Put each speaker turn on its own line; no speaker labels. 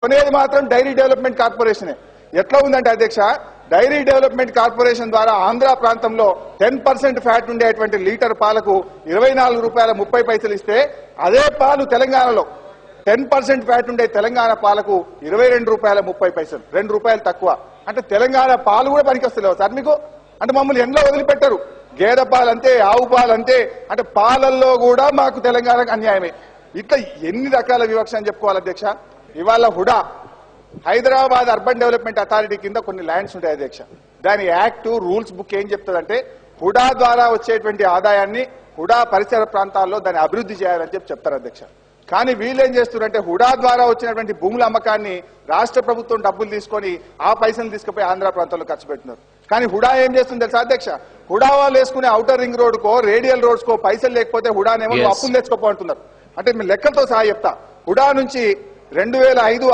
కొనేది మాత్రం dairy development కార్పొరేషనే. ఎట్లా ఉందంటే అధ్యక్ష, డైరీ డెవలప్మెంట్ కార్పొరేషన్ ద్వారా ఆంధ్ర ప్రాంతంలో 10% ఫ్యాట్ ఉండేటువంటి లీటర్ పాలకు 24 రూపాయల 30 పైసలు ఇస్తే, అదే పాలు తెలంగాణలో 10% ఫ్యాట్ ఉండే తెలంగాణ పాలకు 22 రూపాయల 30 పైసలు, 2 రూపాయలు తక్కువ. అంటే తెలంగాణ పాలు కూడా పనికొస్తలేవు సార్ మీకు? అంటే మమ్మల్ని ఎండ్లో వదిలిపెట్టారు. గేదె పాలంతే, ఆవు పాలంతే, అంటే పాలల్లో కూడా మాకు తెలంగాణకు అన్యాయమే. ఇట్లా ఎన్ని రకాల వివక్ష అని చెప్పుకోవాలి అధ్యక్ష. ఇవాళ HUDA Hyderabad urban development authority కింద కొన్ని ల్యాండ్స్ ఉంటాయి అధ్యక్ష. దాని యాక్ట్ రూల్స్ బుక్ ఏం చెప్తుందంటే, హుడా ద్వారా వచ్చేటువంటి ఆదాయాన్ని హుడా పరిసర ప్రాంతాల్లో దాన్ని అభివృద్ధి చేయాలని చెప్తారు అధ్యక్ష. కానీ వీళ్ళు ఏం చేస్తున్నారంటే, హుడా ద్వారా వచ్చినటువంటి భూముల అమ్మకాన్ని రాష్ట్ర ప్రభుత్వం డబ్బులు తీసుకొని ఆ పైసలు తీసుకుపోయి ఆంధ్ర ప్రాంతంలో ఖర్చు పెడుతున్నారు. కానీ హుడా ఏం చేస్తుంది తెలుసా అధ్యక్ష? హుడా వాళ్ళు వేసుకునే ఔటర్ రింగ్ రోడ్ కో, రేడియల్ రోడ్స్ కో పైసలు లేకపోతే హుడానేమో అప్పులు తెచ్చుకోపోతున్నారు. అంటే మీ లెక్కలతో సహా చెప్తా. హుడా నుంచి 2005-6